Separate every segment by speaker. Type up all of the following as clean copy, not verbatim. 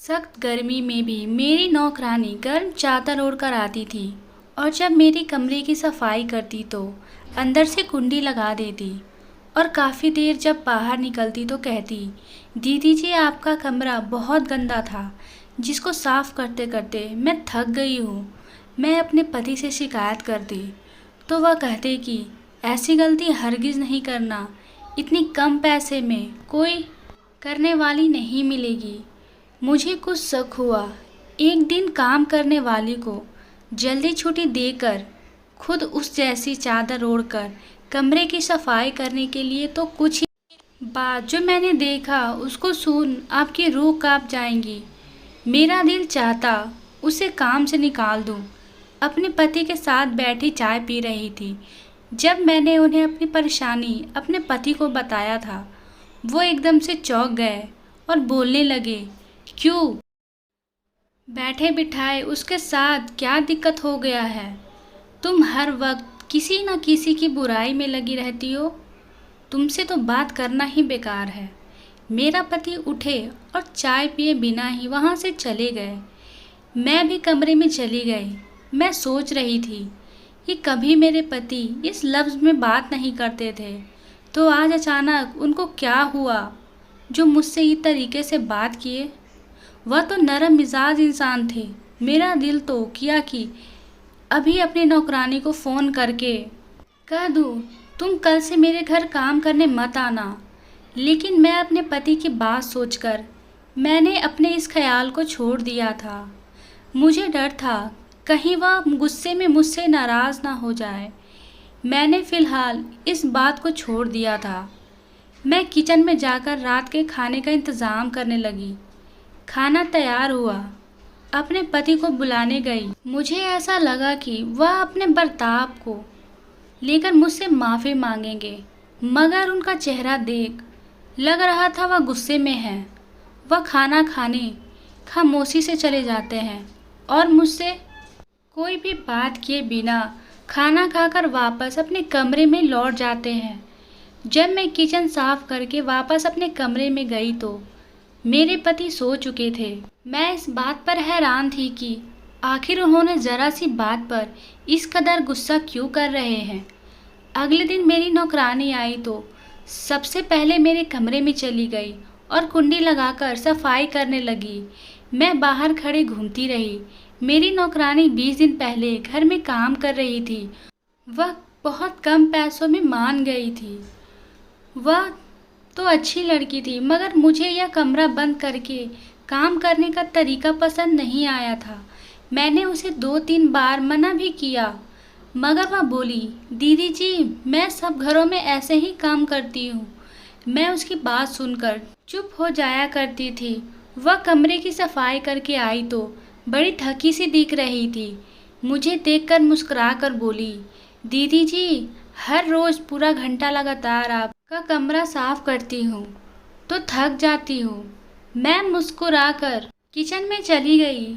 Speaker 1: सख्त गर्मी में भी मेरी नौकरानी गर्म चादर ओढ़कर आती थी और जब मेरी कमरे की सफाई करती तो अंदर से कुंडी लगा देती। और काफ़ी देर जब बाहर निकलती तो कहती, दीदी जी आपका कमरा बहुत गंदा था, जिसको साफ करते करते मैं थक गई हूँ। मैं अपने पति से शिकायत करती तो वह कहते कि ऐसी गलती हरगिज़ नहीं करना, इतनी कम पैसे में कोई करने वाली नहीं मिलेगी। मुझे कुछ शक हुआ। एक दिन काम करने वाली को जल्दी छुट्टी देकर खुद उस जैसी चादर ओढ़कर कमरे की सफाई करने के लिए तो कुछ ही बाद जो मैंने देखा उसको सुन आपकी रूह कांप जाएंगी। मेरा दिल चाहता उसे काम से निकाल दूं। अपने पति के साथ बैठी चाय पी रही थी जब मैंने उन्हें अपनी परेशानी अपने पति को बताया था। वो एकदम से चौंक गए और बोलने लगे, क्यों? बैठे बिठाए उसके साथ क्या दिक्कत हो गया है? तुम हर वक्त किसी न किसी की बुराई में लगी रहती हो। तुमसे तो बात करना ही बेकार है। मेरा पति उठे और चाय पिए बिना ही वहाँ से चले गए। मैं भी कमरे में चली गई। मैं सोच रही थी कि कभी मेरे पति इस लफ्ज़ में बात नहीं करते थे, तो आज अचानक उनको क्या हुआ जो मुझसे इस तरीके से बात किए। वह तो नरम मिजाज इंसान थे। मेरा दिल तो किया कि अभी अपनी नौकरानी को फ़ोन करके कह दूँ तुम कल से मेरे घर काम करने मत आना। लेकिन मैं अपने पति की बात सोचकर मैंने अपने इस ख्याल को छोड़ दिया था। मुझे डर था कहीं वह गुस्से में मुझसे नाराज़ ना हो जाए। मैंने फ़िलहाल इस बात को छोड़ दिया था। मैं किचन में जाकर रात के खाने का इंतज़ाम करने लगी। खाना तैयार हुआ। अपने पति को बुलाने गई। मुझे ऐसा लगा कि वह अपने बर्ताव को लेकर मुझसे माफ़ी मांगेंगे, मगर उनका चेहरा देख लग रहा था वह गुस्से में है। वह खाना खाने खामोशी से चले जाते हैं और मुझसे कोई भी बात किए बिना खाना खाकर वापस अपने कमरे में लौट जाते हैं। जब मैं किचन साफ करके वापस अपने कमरे में गई तो मेरे पति सो चुके थे। मैं इस बात पर हैरान थी कि आखिर उन्होंने ज़रा सी बात पर इस कदर गुस्सा क्यों कर रहे हैं। अगले दिन मेरी नौकरानी आई तो सबसे पहले मेरे कमरे में चली गई और कुंडी लगाकर सफाई करने लगी। मैं बाहर खड़े घूमती रही। मेरी नौकरानी 20 दिन पहले घर में काम कर रही थी। वह बहुत कम पैसों में मान गई थी। वह तो अच्छी लड़की थी, मगर मुझे यह कमरा बंद करके काम करने का तरीका पसंद नहीं आया था। मैंने उसे 2-3 बार मना भी किया, मगर वह बोली, दीदी जी मैं सब घरों में ऐसे ही काम करती हूँ। मैं उसकी बात सुनकर चुप हो जाया करती थी। वह कमरे की सफाई करके आई तो बड़ी थकी सी दिख रही थी। मुझे देखकर मुस्कुरा कर बोली, दीदी जी हर रोज़ पूरा घंटा लगातार आपका कमरा साफ करती हूँ तो थक जाती हूँ। मैं मुस्कुराकर किचन में चली गई।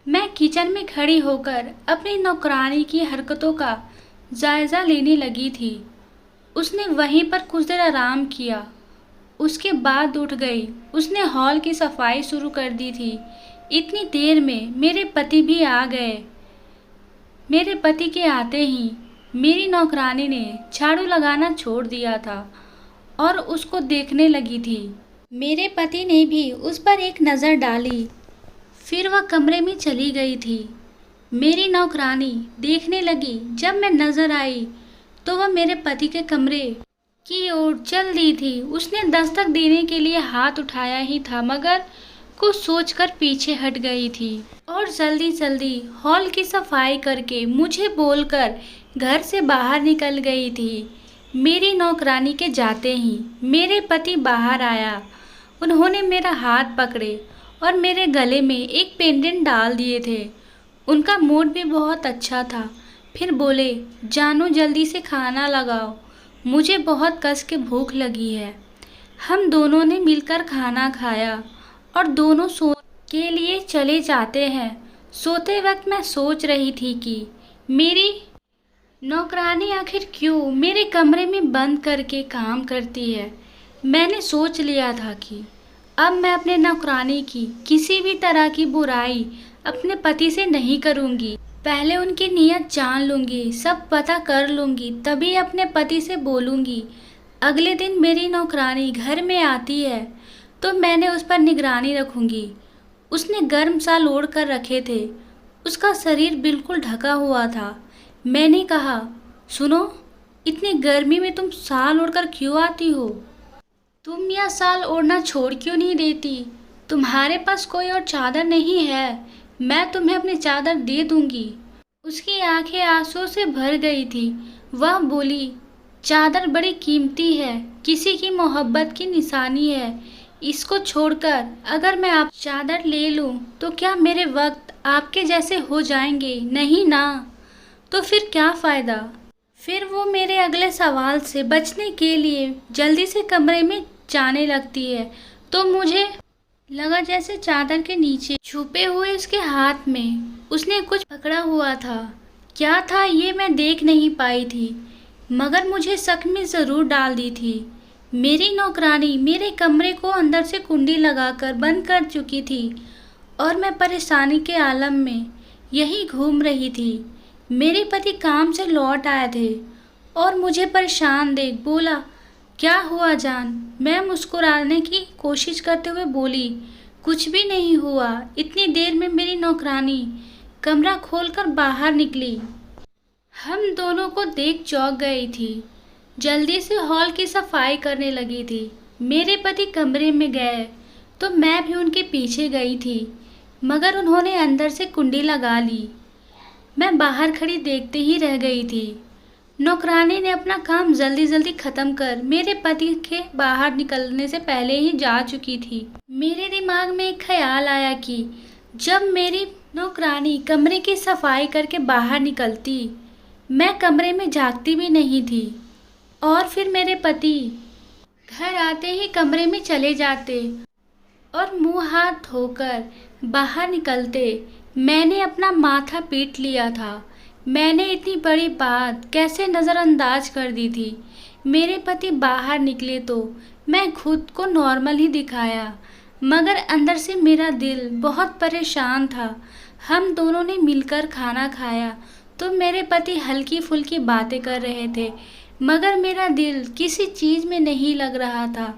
Speaker 1: मैं किचन में खड़ी होकर अपनी नौकरानी की हरकतों का जायज़ा लेने लगी थी। उसने वहीं पर कुछ देर आराम किया, उसके बाद उठ गई। उसने हॉल की सफाई शुरू कर दी थी। इतनी देर में मेरे पति भी आ गए। मेरे पति के आते ही मेरी नौकरानी ने झाड़ू लगाना छोड़ दिया था और उसको देखने लगी थी। मेरे पति ने भी उस पर एक नज़र डाली, फिर वह कमरे में चली गई थी। मेरी नौकरानी देखने लगी। जब मैं नज़र आई तो वह मेरे पति के कमरे की ओर चल दी थी। उसने दस्तक देने के लिए हाथ उठाया ही था, मगर कुछ सोचकर पीछे हट गई थी और जल्दी जल्दी हॉल की सफाई करके मुझे बोलकर घर से बाहर निकल गई थी। मेरी नौकरानी के जाते ही मेरे पति बाहर आया। उन्होंने मेरा हाथ पकड़े और मेरे गले में एक पेंडेंट डाल दिए थे। उनका मूड भी बहुत अच्छा था। फिर बोले, जानू जल्दी से खाना लगाओ, मुझे बहुत कस के भूख लगी है। हम दोनों ने मिलकर खाना खाया और दोनों सो के लिए चले जाते हैं। सोते वक्त मैं सोच रही थी कि मेरी नौकरानी आखिर क्यों मेरे कमरे में बंद करके काम करती है। मैंने सोच लिया था कि अब मैं अपने नौकरानी की किसी भी तरह की बुराई अपने पति से नहीं करूंगी। पहले उनकी नीयत जान लूंगी, सब पता कर लूंगी, तभी अपने पति से बोलूंगी। अगले दिन मेरी नौकरानी घर में आती है तो मैंने उस पर निगरानी रखूंगी। उसने गर्म शाल ओढ़ कर रखे थे, उसका शरीर बिल्कुल ढका हुआ था। मैंने कहा, सुनो, इतनी गर्मी में तुम शाल ओढ़कर क्यों आती हो? तुम यह शाल ओढ़ना छोड़ क्यों नहीं देती? तुम्हारे पास कोई और चादर नहीं है? मैं तुम्हें अपनी चादर दे दूंगी। उसकी आंखें आंसू से भर गई थी। वह बोली, चादर बड़ी कीमती है, किसी की मोहब्बत की निशानी है। इसको छोड़कर अगर मैं आप चादर ले लूं तो क्या मेरे वक्त आपके जैसे हो जाएंगे? नहीं ना। तो फिर क्या फ़ायदा? फिर वो मेरे अगले सवाल से बचने के लिए जल्दी से कमरे में जाने लगती है तो मुझे लगा जैसे चादर के नीचे छुपे हुए उसके हाथ में उसने कुछ पकड़ा हुआ था। क्या था ये मैं देख नहीं पाई थी, मगर मुझे शक में ज़रूर डाल दी थी। मेरी नौकरानी मेरे कमरे को अंदर से कुंडी लगाकर बंद कर चुकी थी और मैं परेशानी के आलम में यहीं घूम रही थी। मेरे पति काम से लौट आए थे और मुझे परेशान देख बोला, क्या हुआ जान? मैं मुस्कुराने की कोशिश करते हुए बोली, कुछ भी नहीं हुआ। इतनी देर में मेरी नौकरानी कमरा खोलकर बाहर निकली। हम दोनों को देख चौंक गई थी। जल्दी से हॉल की सफाई करने लगी थी। मेरे पति कमरे में गए तो मैं भी उनके पीछे गई थी, मगर उन्होंने अंदर से कुंडी लगा ली। मैं बाहर खड़ी देखते ही रह गई थी। नौकरानी ने अपना काम जल्दी जल्दी ख़त्म कर मेरे पति के बाहर निकलने से पहले ही जा चुकी थी। मेरे दिमाग में एक ख्याल आया कि जब मेरी नौकरानी कमरे की सफाई करके बाहर निकलती, मैं कमरे में झांकती भी नहीं थी और फिर मेरे पति घर आते ही कमरे में चले जाते और मुंह हाथ धोकर बाहर निकलते। मैंने अपना माथा पीट लिया था। मैंने इतनी बड़ी बात कैसे नज़रअंदाज कर दी थी। मेरे पति बाहर निकले तो मैं खुद को नॉर्मल ही दिखाया, मगर अंदर से मेरा दिल बहुत परेशान था। हम दोनों ने मिलकर खाना खाया तो मेरे पति हल्की फुल्की बातें कर रहे थे, मगर मेरा दिल किसी चीज़ में नहीं लग रहा था।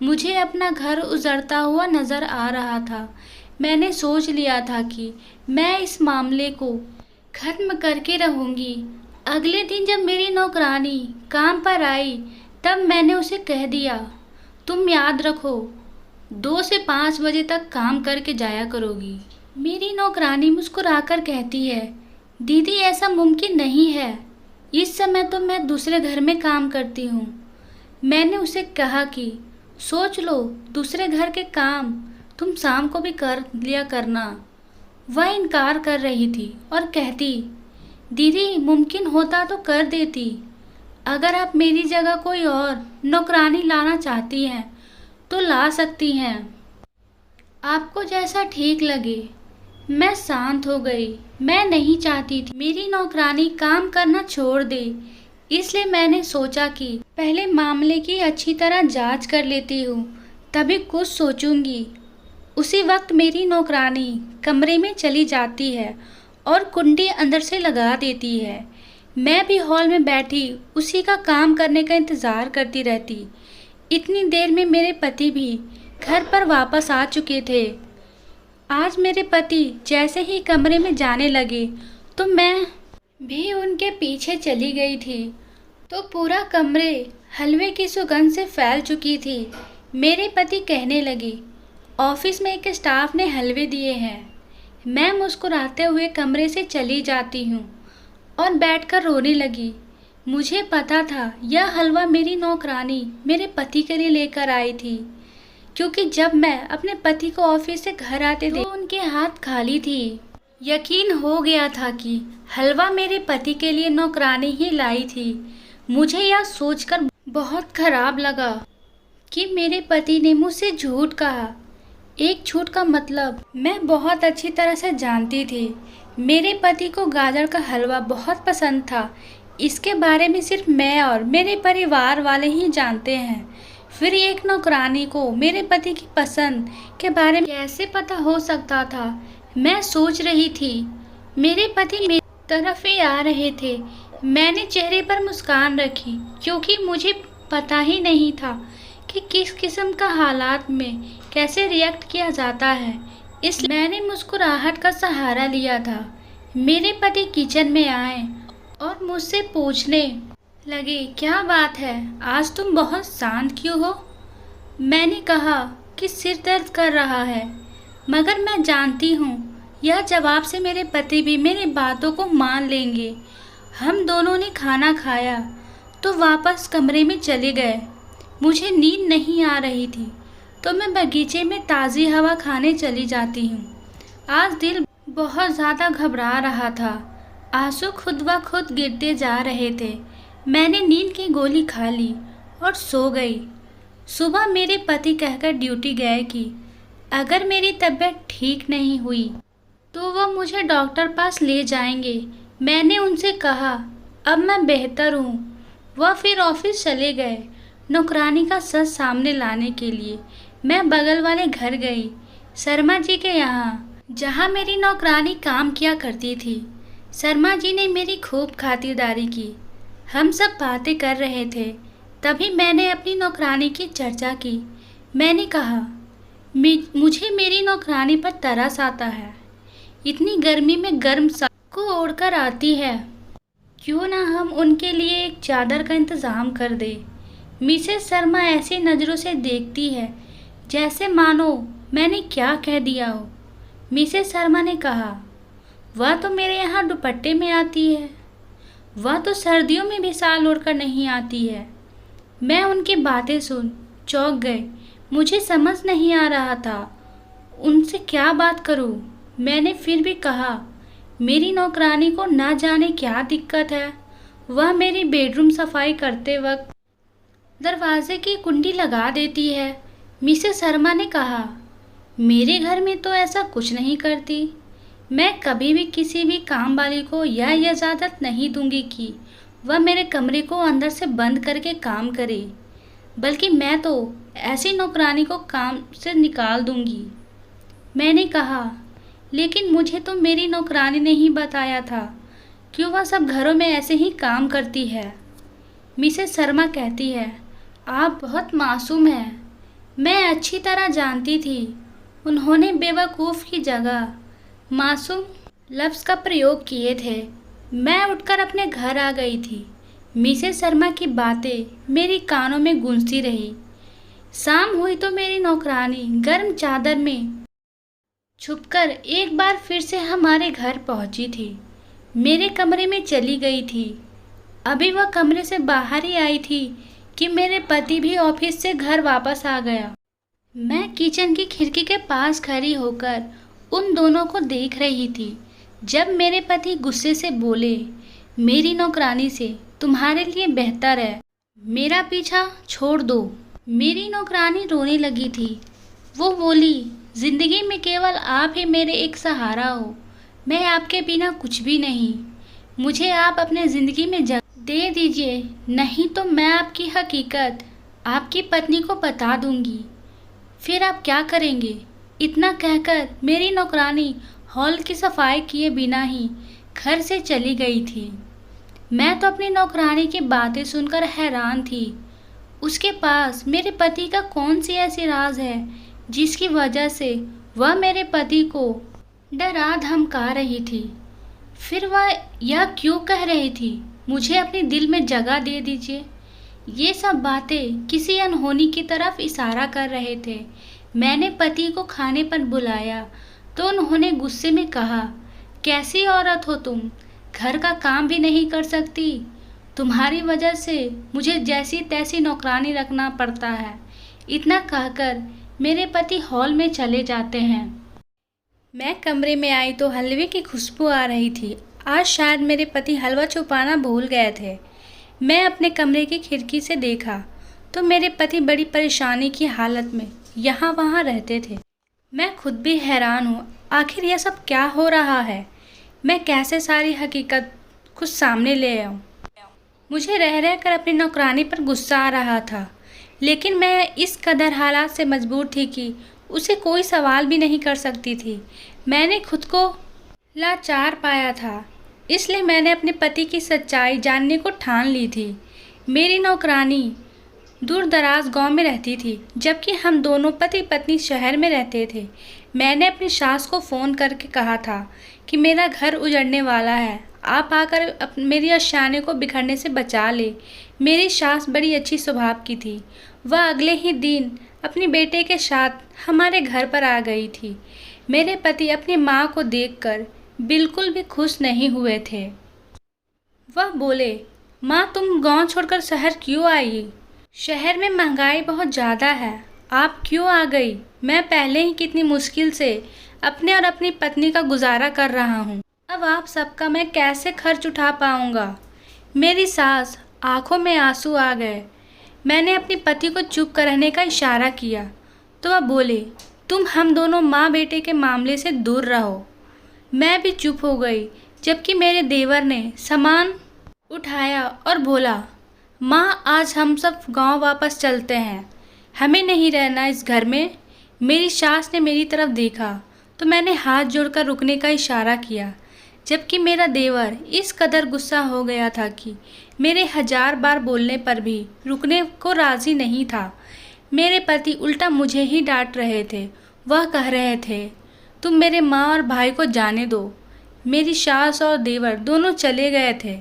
Speaker 1: मुझे अपना घर उजड़ता हुआ नज़र आ रहा था। मैंने सोच लिया था कि मैं इस मामले को खत्म करके रहूँगी। अगले दिन जब मेरी नौकरानी काम पर आई तब मैंने उसे कह दिया, तुम याद रखो 2 से 5 बजे तक काम करके जाया करोगी। मेरी नौकरानी मुस्कुराकर कहती है, दीदी ऐसा मुमकिन नहीं है, इस समय तो मैं दूसरे घर में काम करती हूँ। मैंने उसे कहा कि सोच लो, दूसरे घर के काम तुम शाम को भी कर लिया करना। वह इनकार कर रही थी और कहती, दीदी मुमकिन होता तो कर देती। अगर आप मेरी जगह कोई और नौकरानी लाना चाहती हैं तो ला सकती हैं, आपको जैसा ठीक लगे। मैं शांत हो गई। मैं नहीं चाहती थी मेरी नौकरानी काम करना छोड़ दे, इसलिए मैंने सोचा कि पहले मामले की अच्छी तरह जांच कर लेती हूँ, तभी कुछ सोचूंगी। उसी वक्त मेरी नौकरानी कमरे में चली जाती है और कुंडी अंदर से लगा देती है। मैं भी हॉल में बैठी उसी का काम करने का इंतज़ार करती रहती। इतनी देर में मेरे पति भी घर पर वापस आ चुके थे। आज मेरे पति जैसे ही कमरे में जाने लगे तो मैं भी उनके पीछे चली गई थी, तो पूरा कमरे हलवे की सुगंध से फैल चुकी थी। मेरे पति कहने लगे, ऑफिस में एक स्टाफ ने हलवे दिए हैं। मैं मुस्कुराते हुए कमरे से चली जाती हूँ और बैठकर रोने लगी। मुझे पता था यह हलवा मेरी नौकरानी मेरे पति के लिए लेकर आई थी, क्योंकि जब मैं अपने पति को ऑफिस से घर आते थे तो उनके हाथ खाली थी। यकीन हो गया था कि हलवा मेरे पति के लिए नौकरानी ही लाई थी। मुझे यह सोचकर बहुत खराब लगा कि मेरे पति ने मुझसे झूठ कहा। एक झूठ का मतलब मैं बहुत अच्छी तरह से जानती थी। मेरे पति को गाजर का हलवा बहुत पसंद था। इसके बारे में सिर्फ मैं और मेरे परिवार वाले ही जानते हैं। फिर एक नौकरानी को मेरे पति की पसंद के बारे में कैसे पता हो सकता था? मैं सोच रही थी। मेरे पति मेरी तरफ ही आ रहे थे। मैंने चेहरे पर मुस्कान रखी क्योंकि मुझे पता ही नहीं था कि किस किस्म का हालात में कैसे रिएक्ट किया जाता है, इसलिए मैंने मुस्कुराहट का सहारा लिया था। मेरे पति किचन में आए और मुझसे पूछने लगे, क्या बात है, आज तुम बहुत शांत क्यों हो? मैंने कहा कि सिर दर्द कर रहा है, मगर मैं जानती हूँ यह जवाब से मेरे पति भी मेरी बातों को मान लेंगे। हम दोनों ने खाना खाया तो वापस कमरे में चले गए। मुझे नींद नहीं आ रही थी तो मैं बगीचे में ताज़ी हवा खाने चली जाती हूँ। आज दिल बहुत ज़्यादा घबरा रहा था। आंसू खुद ब खुद गिरते जा रहे थे। मैंने नींद की गोली खा ली और सो गई। सुबह मेरे पति कहकर ड्यूटी गए कि अगर मेरी तबीयत ठीक नहीं हुई तो वह मुझे डॉक्टर पास ले जाएंगे। मैंने उनसे कहा अब मैं बेहतर हूँ। वह फिर ऑफिस चले गए नौकरानी का सच सामने लाने के लिए। मैं बगल वाले घर गई, शर्मा जी के यहाँ, जहाँ मेरी नौकरानी काम किया करती थी। शर्मा जी ने मेरी खूब खातिरदारी की। हम सब बातें कर रहे थे, तभी मैंने अपनी नौकरानी की चर्चा की। मैंने कहा मुझे मेरी नौकरानी पर तरस आता है। इतनी गर्मी में गर्म साड़ी को ओढ़कर आती है। क्यों ना हम उनके लिए एक चादर का इंतज़ाम कर दे। मिसेस शर्मा ऐसी नज़रों से देखती है जैसे मानो मैंने क्या कह दिया हो। मिसेस शर्मा ने कहा, वह तो मेरे यहाँ दुपट्टे में आती है, वह तो सर्दियों में भी शाल ओढ़कर नहीं आती है। मैं उनकी बातें सुन चौंक गई। मुझे समझ नहीं आ रहा था उनसे क्या बात करूं। मैंने फिर भी कहा, मेरी नौकरानी को ना जाने क्या दिक्कत है। वह मेरी बेडरूम सफाई करते वक्त दरवाजे की कुंडी लगा देती है। मिसेस शर्मा ने कहा, मेरे घर में तो ऐसा कुछ नहीं करती। मैं कभी भी किसी भी काम वाली को यह इजाज़त नहीं दूंगी कि वह मेरे कमरे को अंदर से बंद करके काम करे, बल्कि मैं तो ऐसी नौकरानी को काम से निकाल दूंगी। मैंने कहा, लेकिन मुझे तो मेरी नौकरानी ने ही बताया था कि वह सब घरों में ऐसे ही काम करती है। मिसेस शर्मा कहती है, आप बहुत मासूम हैं। मैं अच्छी तरह जानती थी उन्होंने बेवकूफ़ की जगह मासूम लफ्ज़ का प्रयोग किए थे। मैं उठकर अपने घर आ गई थी। मिसेस शर्मा की बातें मेरी कानों में गूंजती रही। शाम हुई तो मेरी नौकरानी गर्म चादर में छुपकर एक बार फिर से हमारे घर पहुंची थी। मेरे कमरे में चली गई थी। अभी वह कमरे से बाहर ही आई थी कि मेरे पति भी ऑफिस से घर वापस आ गया। मैं किचन की खिड़की के पास खड़ी होकर उन दोनों को देख रही थी जब मेरे पति गुस्से से बोले, मेरी नौकरानी से तुम्हारे लिए बेहतर है मेरा पीछा छोड़ दो। मेरी नौकरानी रोने लगी थी। वो बोली, जिंदगी में केवल आप ही मेरे एक सहारा हो। मैं आपके बिना कुछ भी नहीं। मुझे आप अपने ज़िंदगी में जगह दे दीजिए, नहीं तो मैं आपकी हकीकत आपकी पत्नी को बता दूंगी। फिर आप क्या करेंगे? इतना कहकर मेरी नौकरानी हॉल की सफाई किए बिना ही घर से चली गई थी। मैं तो अपनी नौकरानी की बातें सुनकर हैरान थी। उसके पास मेरे पति का कौन सी ऐसी राज है जिसकी वजह से वह मेरे पति को डरा धमका रही थी। फिर वह यह क्यों कह रही थी, मुझे अपने दिल में जगह दे दीजिए। ये सब बातें किसी अनहोनी की तरफ इशारा कर रहे थे। मैंने पति को खाने पर बुलाया तो उन्होंने गुस्से में कहा, कैसी औरत हो तुम, घर का काम भी नहीं कर सकती। तुम्हारी वजह से मुझे जैसी तैसी नौकरानी रखना पड़ता है। इतना कहकर मेरे पति हॉल में चले जाते हैं। मैं कमरे में आई तो हलवे की खुशबू आ रही थी। आज शायद मेरे पति हलवा छुपाना भूल गए थे। मैं अपने कमरे की खिड़की से देखा तो मेरे पति बड़ी परेशानी की हालत में यहाँ वहाँ रहते थे। मैं खुद भी हैरान हूँ, आखिर यह सब क्या हो रहा है। मैं कैसे सारी हकीकत खुद सामने ले आऊँ। मुझे रह रह कर अपनी नौकरानी पर गुस्सा आ रहा था, लेकिन मैं इस कदर हालात से मजबूर थी कि उसे कोई सवाल भी नहीं कर सकती थी। मैंने खुद को लाचार पाया था, इसलिए मैंने अपने पति की सच्चाई जानने को ठान ली थी। मेरी नौकरानी दूर दराज गांव में रहती थी, जबकि हम दोनों पति पत्नी शहर में रहते थे। मैंने अपनी सास को फ़ोन करके कहा था कि मेरा घर उजड़ने वाला है, आप आकर मेरी आशाने को बिखरने से बचा ले। मेरी सास बड़ी अच्छी स्वभाव की थी। वह अगले ही दिन अपने बेटे के साथ हमारे घर पर आ गई थी। मेरे पति अपनी माँ को देखकर बिल्कुल भी खुश नहीं हुए थे। वह बोले, माँ तुम गांव छोड़कर शहर क्यों आई? शहर में महंगाई बहुत ज़्यादा है, आप क्यों आ गई? मैं पहले ही कितनी मुश्किल से अपने और अपनी पत्नी का गुजारा कर रहा हूँ, अब आप सबका मैं कैसे खर्च उठा पाऊँगा? मेरी सास आंखों में आंसू आ गए। मैंने अपने पति को चुप रहने का इशारा किया तो वह बोले, तुम हम दोनों माँ बेटे के मामले से दूर रहो। मैं भी चुप हो गई, जबकि मेरे देवर ने सामान उठाया और बोला, माँ आज हम सब गांव वापस चलते हैं, हमें नहीं रहना इस घर में। मेरी सास ने मेरी तरफ देखा तो मैंने हाथ जोड़कर रुकने का इशारा किया, जबकि मेरा देवर इस कदर गुस्सा हो गया था कि मेरे 1000 बार बोलने पर भी रुकने को राज़ी नहीं था। मेरे पति उल्टा मुझे ही डांट रहे थे। वह कह रहे थे, तुम मेरे माँ और भाई को जाने दो। मेरी सास और देवर दोनों चले गए थे।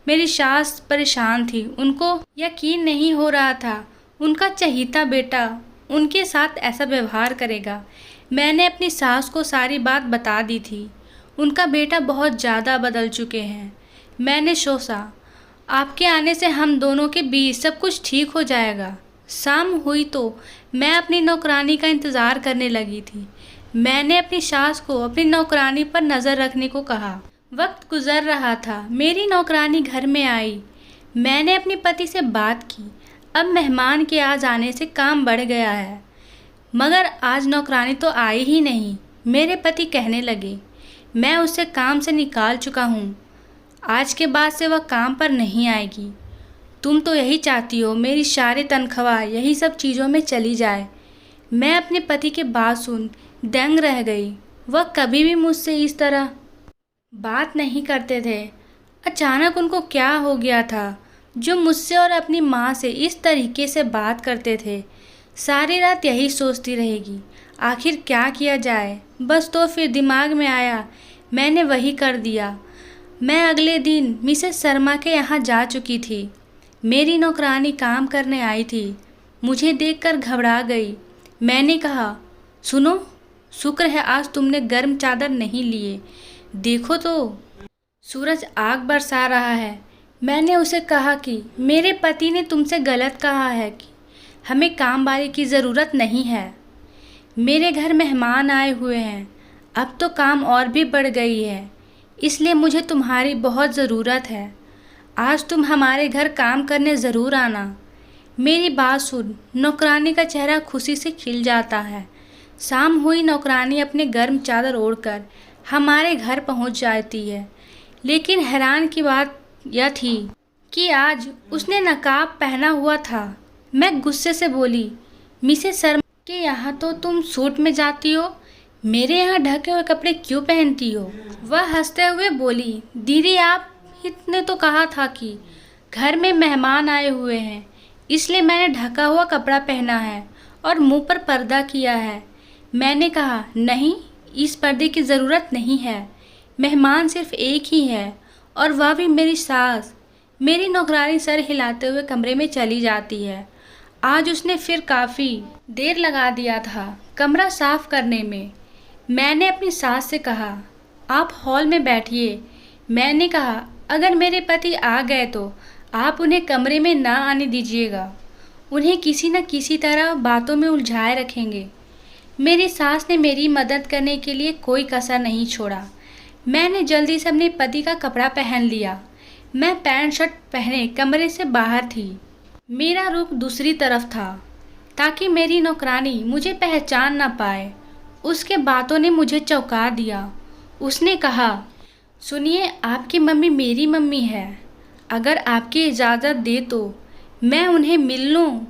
Speaker 1: मेरी सास परेशान थी, उनको यकीन नहीं हो रहा था उनका चहीता बेटा उनके साथ ऐसा व्यवहार करेगा। मैंने अपनी सास को सारी बात बता दी थी। उनका बेटा बहुत ज़्यादा बदल चुके हैं। मैंने सोचा आपके आने से हम दोनों के बीच सब कुछ ठीक हो जाएगा। शाम हुई तो मैं अपनी नौकरानी का इंतज़ार करने लगी थी। मैंने अपनी सास को अपनी नौकरानी पर नज़र रखने को कहा। वक्त गुजर रहा था, मेरी नौकरानी घर में आई। मैंने अपने पति से बात की। अब मेहमान के आ जाने से काम बढ़ गया है, मगर आज नौकरानी तो आई ही नहीं। मेरे पति कहने लगे, मैं उसे काम से निकाल चुका हूँ, आज के बाद से वह काम पर नहीं आएगी। तुम तो यही चाहती हो मेरी सारी तनख्वाह यही सब चीज़ों में चली जाए। मैं अपने पति की बात सुन दंग रह गई। वह कभी भी मुझसे इस तरह बात नहीं करते थे। अचानक उनको क्या हो गया था जो मुझसे और अपनी माँ से इस तरीके से बात करते थे। सारी रात यही सोचती रहेगी, आखिर क्या किया जाए। बस तो फिर दिमाग में आया, मैंने वही कर दिया। मैं अगले दिन मिसेस शर्मा के यहाँ जा चुकी थी। मेरी नौकरानी काम करने आई थी, मुझे देखकर घबरा गई। मैंने कहा, सुनो, शुक्र है आज तुमने गर्म चादर नहीं लिए, देखो तो सूरज आग बरसा रहा है। मैंने उसे कहा कि मेरे पति ने तुमसे गलत कहा है कि हमें काम वाली की ज़रूरत नहीं है। मेरे घर मेहमान आए हुए हैं, अब तो काम और भी बढ़ गई है, इसलिए मुझे तुम्हारी बहुत ज़रूरत है। आज तुम हमारे घर काम करने ज़रूर आना। मेरी बात सुन नौकरानी का चेहरा खुशी से खिल जाता है। शाम हुई, नौकरानी अपने गर्म चादर ओढ़कर हमारे घर पहुंच जाती है। लेकिन हैरान की बात यह थी कि आज उसने नकाब पहना हुआ था। मैं गुस्से से बोली, मिसेस शर्मा के यहाँ तो तुम सूट में जाती हो, मेरे यहाँ ढके हुए कपड़े क्यों पहनती हो? वह हंसते हुए बोली, दीदी आप ने तो कहा था कि घर में मेहमान आए हुए हैं, इसलिए मैंने ढका हुआ कपड़ा पहना है और मुंह पर पर्दा किया है। मैंने कहा, नहीं, इस पर्दे की ज़रूरत नहीं है, मेहमान सिर्फ एक ही है और वह भी मेरी सास। मेरी नौकरानी सर हिलाते हुए कमरे में चली जाती है। आज उसने फिर काफ़ी देर लगा दिया था कमरा साफ करने में। मैंने अपनी सास से कहा, आप हॉल में बैठिए। मैंने कहा, अगर मेरे पति आ गए तो आप उन्हें कमरे में ना आने दीजिएगा, उन्हें किसी न किसी तरह बातों में उलझाए रखेंगे। मेरी सास ने मेरी मदद करने के लिए कोई कसर नहीं छोड़ा। मैंने जल्दी से अपने पति का कपड़ा पहन लिया। मैं पैंट शर्ट पहने कमरे से बाहर थी। मेरा रुख दूसरी तरफ था ताकि मेरी नौकरानी मुझे पहचान ना पाए। उसके बातों ने मुझे चौंका दिया। उसने कहा, सुनिए, आपकी मम्मी मेरी मम्मी है, अगर आपकी इजाज़त दे तो मैं उन्हें मिल लूँ।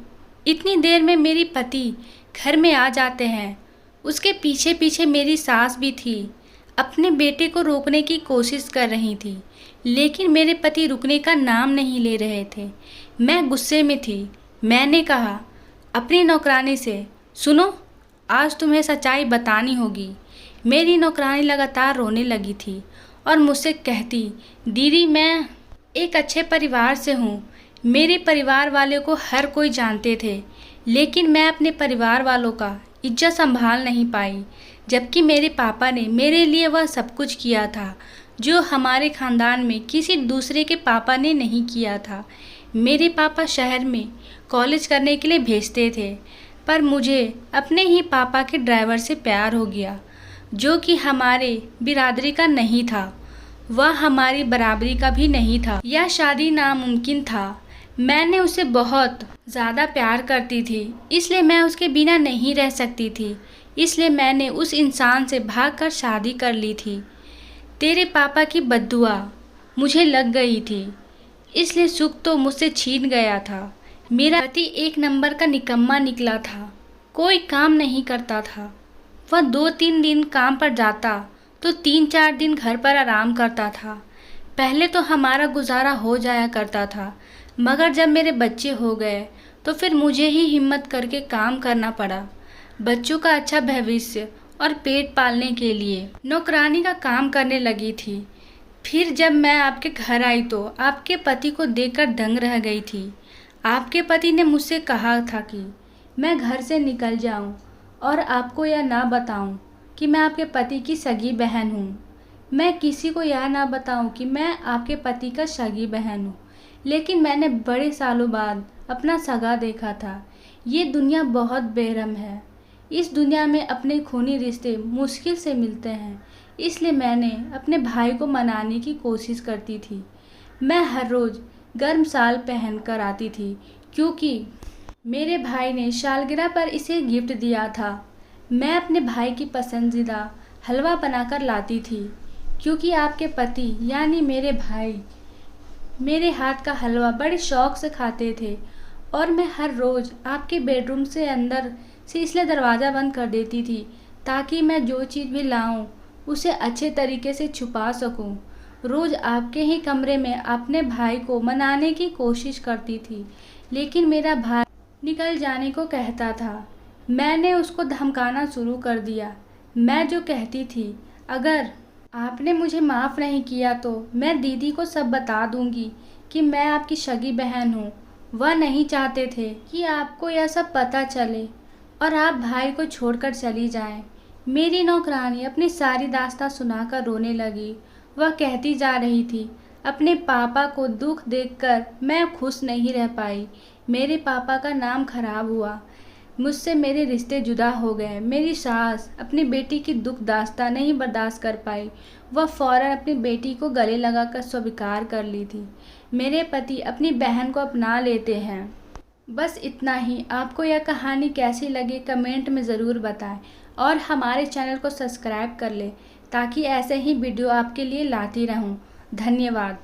Speaker 1: इतनी देर में मेरे पति घर में आ जाते हैं। उसके पीछे पीछे मेरी सास भी थी, अपने बेटे को रोकने की कोशिश कर रही थी, लेकिन मेरे पति रुकने का नाम नहीं ले रहे थे। मैं गुस्से में थी। मैंने कहा अपनी नौकरानी से, सुनो, आज तुम्हें सच्चाई बतानी होगी। मेरी नौकरानी लगातार रोने लगी थी और मुझसे कहती, दीदी मैं एक अच्छे परिवार से हूँ। मेरे परिवार वाले को हर कोई जानते थे, लेकिन मैं अपने परिवार वालों का इज्जत संभाल नहीं पाई, जबकि मेरे पापा ने मेरे लिए वह सब कुछ किया था जो हमारे ख़ानदान में किसी दूसरे के पापा ने नहीं किया था। मेरे पापा शहर में कॉलेज करने के लिए भेजते थे, पर मुझे अपने ही पापा के ड्राइवर से प्यार हो गया, जो कि हमारे बिरादरी का नहीं था, वह हमारी बराबरी का भी नहीं था। यह शादी नामुमकिन था। मैंने उसे बहुत ज़्यादा प्यार करती थी, इसलिए मैं उसके बिना नहीं रह सकती थी। इसलिए मैंने उस इंसान से भागकर शादी कर ली थी। तेरे पापा की बद्दुआ मुझे लग गई थी, इसलिए सुख तो मुझसे छीन गया था। मेरा पति एक नंबर का निकम्मा निकला था, कोई काम नहीं करता था। वह 2-3 दिन काम पर जाता तो 3-4 दिन घर पर आराम करता था। पहले तो हमारा गुजारा हो जाया करता था, मगर जब मेरे बच्चे हो गए तो फिर मुझे ही हिम्मत करके काम करना पड़ा, बच्चों का अच्छा भविष्य और पेट पालने के लिए। नौकरानी का काम करने लगी थी। फिर जब मैं आपके घर आई तो आपके पति को देखकर दंग रह गई थी। आपके पति ने मुझसे कहा था कि मैं घर से निकल जाऊं और आपको यह ना बताऊं कि मैं आपके पति की सगी बहन हूं। मैं किसी को यह ना बताऊं कि मैं आपके पति का सगी बहन हूं, लेकिन मैंने बड़े सालों बाद अपना सगा देखा था। ये दुनिया बहुत बेरहम है। इस दुनिया में अपने खूनी रिश्ते मुश्किल से मिलते हैं, इसलिए मैंने अपने भाई को मनाने की कोशिश करती थी। मैं हर रोज़ गर्म शाल पहन कर आती थी, क्योंकि मेरे भाई ने सालगिरह पर इसे गिफ्ट दिया था। मैं अपने भाई की पसंदीदा हलवा बनाकर लाती थी, क्योंकि आपके पति यानी मेरे भाई मेरे हाथ का हलवा बड़े शौक़ से खाते थे। और मैं हर रोज़ आपके बेडरूम से अंदर से इसलिए दरवाज़ा बंद कर देती थी, ताकि मैं जो चीज़ भी लाऊं उसे अच्छे तरीके से छुपा सकूं। रोज़ आपके ही कमरे में अपने भाई को मनाने की कोशिश करती थी, लेकिन मेरा भाई निकल जाने को कहता था। मैंने उसको धमकाना शुरू कर दिया। मैं जो कहती थी, अगर आपने मुझे माफ़ नहीं किया तो मैं दीदी को सब बता दूंगी कि मैं आपकी सगी बहन हूँ। वह नहीं चाहते थे कि आपको यह सब पता चले और आप भाई को छोड़कर चली जाएं। मेरी नौकरानी अपनी सारी दास्तां सुनाकर रोने लगी। वह कहती जा रही थी, अपने पापा को दुख देखकर मैं खुश नहीं रह पाई। मेरे पापा का नाम खराब हुआ, मुझसे मेरे रिश्ते जुदा हो गए। मेरी सास अपनी बेटी की दुख दास्तां नहीं बर्दाश्त कर पाई। वह फ़ौरन अपनी बेटी को गले लगाकर स्वीकार कर ली थी। मेरे पति अपनी बहन को अपना लेते हैं। बस इतना ही। आपको यह कहानी कैसी लगी कमेंट में ज़रूर बताएं और हमारे चैनल को सब्सक्राइब कर लें, ताकि ऐसे ही वीडियो आपके लिए लाती रहूं। धन्यवाद।